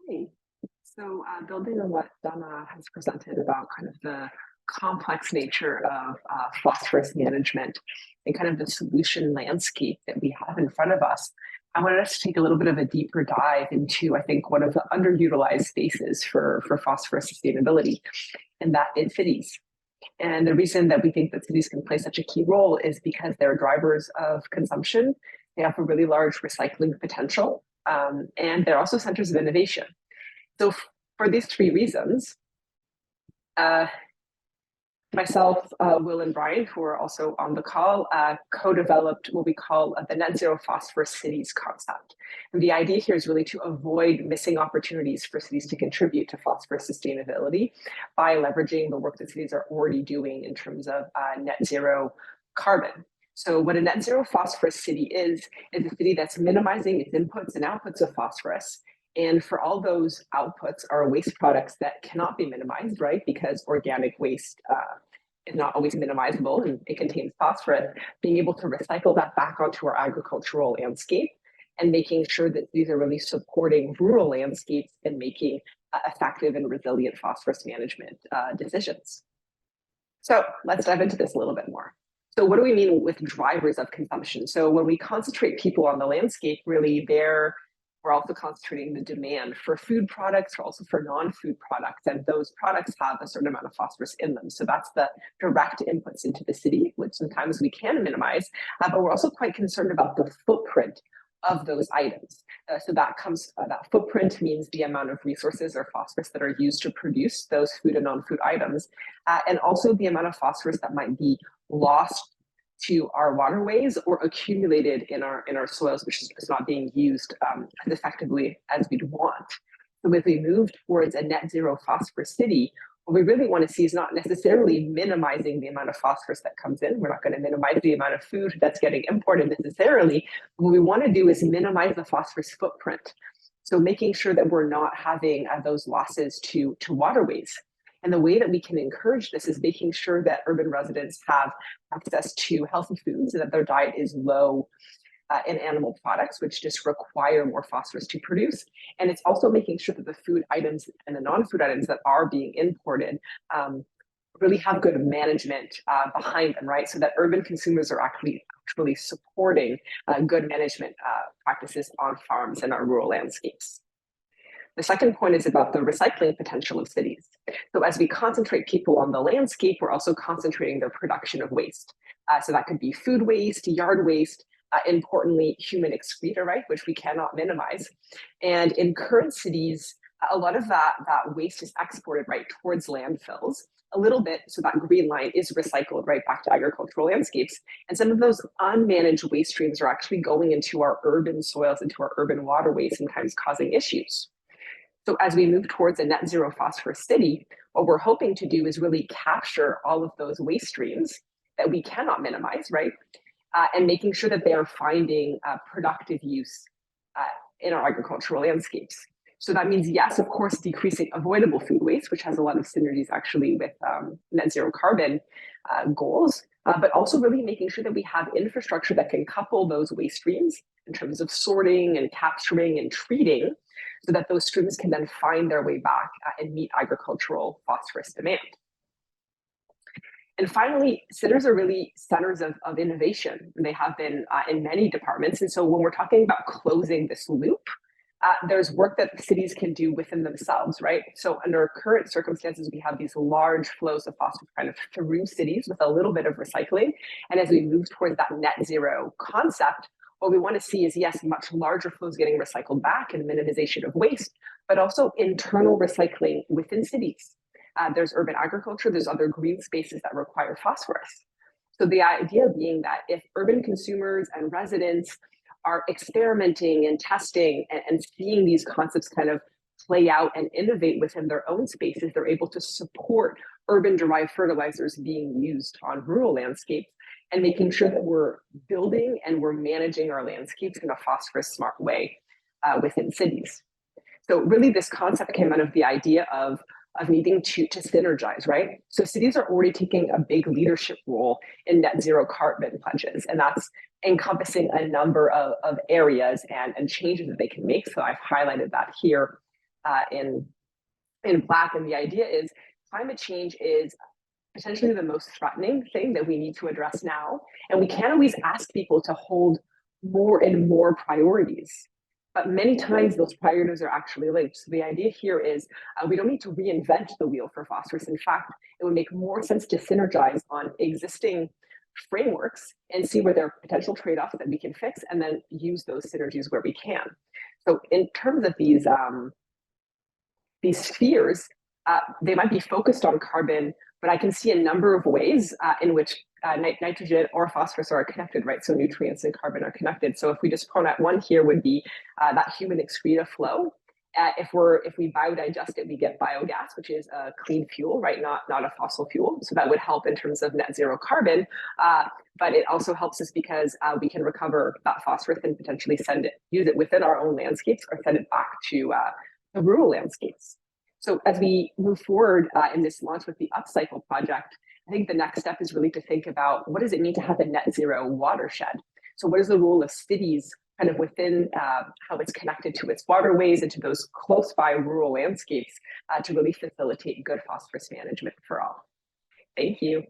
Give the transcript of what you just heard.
Hey, building on what Donna has presented about kind of the complex nature of phosphorus management and kind of the solution landscape that we have in front of us, I wanted us to take a little bit of a deeper dive into, I think, one of the underutilized spaces for phosphorus sustainability, and that is cities. And the reason that we think that cities can play such a key role is because they're drivers of consumption. They have a really large recycling potential, and they're also centers of innovation. So for these three reasons, uh, myself, Will, and Brian, who are also on the call, co-developed what we call the net zero phosphorus cities concept. And the idea here is really to avoid missing opportunities for cities to contribute to phosphorus sustainability by leveraging the work that cities are already doing in terms of net zero carbon. So what a net zero phosphorus city is a city that's minimizing its inputs and outputs of phosphorus. And for all those outputs are waste products that cannot be minimized, right? Because organic waste is not always minimizable and it contains phosphorus. Being able to recycle that back onto our agricultural landscape and making sure that these are really supporting rural landscapes and making effective and resilient phosphorus management decisions. So let's dive into this a little bit more. So what do we mean with drivers of consumption? So when we concentrate people on the landscape, really we're also concentrating the demand for food products, or also for non-food products, and those products have a certain amount of phosphorus in them. So that's the direct inputs into the city, which sometimes we can minimize, but we're also quite concerned about the footprint of those items. That footprint means the amount of resources or phosphorus that are used to produce those food and non-food items, and also the amount of phosphorus that might be lost to our waterways or accumulated in our soils, which is not being used as effectively as we'd want. So as we move towards a net zero phosphorus city, what we really want to see is not necessarily minimizing the amount of phosphorus that comes in. We're not going to minimize the amount of food that's getting imported necessarily. What we want to do is minimize the phosphorus footprint. So making sure that we're not having those losses to waterways. And the way that we can encourage this is making sure that urban residents have access to healthy foods and that their diet is low in animal products, which just require more phosphorus to produce. And it's also making sure that the food items and the non-food items that are being imported really have good management behind them, right? So that urban consumers are actually supporting good management practices on farms and our rural landscapes. The second point is about the recycling potential of cities. So as we concentrate people on the landscape, we're also concentrating their production of waste. So that could be food waste, yard waste, importantly, human excreta, right, which we cannot minimize. And in current cities, a lot of that waste is exported right towards landfills. A little bit, so that green line is recycled right back to agricultural landscapes. And some of those unmanaged waste streams are actually going into our urban soils, into our urban waterways, sometimes causing issues. So as we move towards a net zero phosphorus city, what we're hoping to do is really capture all of those waste streams that we cannot minimize, right? And making sure that they are finding productive use in our agricultural landscapes. So that means, yes, of course, decreasing avoidable food waste, which has a lot of synergies actually with net zero carbon goals, but also really making sure that we have infrastructure that can couple those waste streams in terms of sorting and capturing and treating, so that those streams can then find their way back and meet agricultural phosphorus demand. And finally, cities are really centers of innovation. They have been in many departments. And so when we're talking about closing this loop, there's work that cities can do within themselves, right? So under current circumstances, we have these large flows of phosphorus kind of through cities with a little bit of recycling. And as we move towards that net zero concept, what we want to see is, yes, much larger flows getting recycled back and minimization of waste, but also internal recycling within cities. There's urban agriculture, there's other green spaces that require phosphorus. So the idea being that if urban consumers and residents are experimenting and testing and seeing these concepts kind of play out and innovate within their own spaces, they're able to support urban-derived fertilizers being used on rural landscapes and making sure that we're building and we're managing our landscapes in a phosphorus smart way within cities. So really this concept came out of the idea of needing to synergize, right? So cities are already taking a big leadership role in net zero carbon pledges, and that's encompassing a number of areas and changes that they can make. So I've highlighted that here in black. And the idea is climate change is potentially the most threatening thing that we need to address now. And we can't always ask people to hold more and more priorities. But many times those priorities are actually linked. So the idea here is we don't need to reinvent the wheel for phosphorus. In fact, it would make more sense to synergize on existing frameworks and see where there are potential trade-offs that we can fix, and then use those synergies where we can. So in terms of these spheres, they might be focused on carbon, but I can see a number of ways in which nitrogen or phosphorus are connected, right? So nutrients and carbon are connected. So if we just point out one here would be that human excreta flow. If we biodigest it, we get biogas, which is a clean fuel, right? Not a fossil fuel. So that would help in terms of net zero carbon. But it also helps us because we can recover that phosphorus and potentially use it within our own landscapes, or send it back to the rural landscapes. So as we move forward in this launch with the uPcycle project, I think the next step is really to think about what does it mean to have a net zero watershed? So what is the role of cities kind of within how it's connected to its waterways and to those close by rural landscapes to really facilitate good phosphorus management for all? Thank you.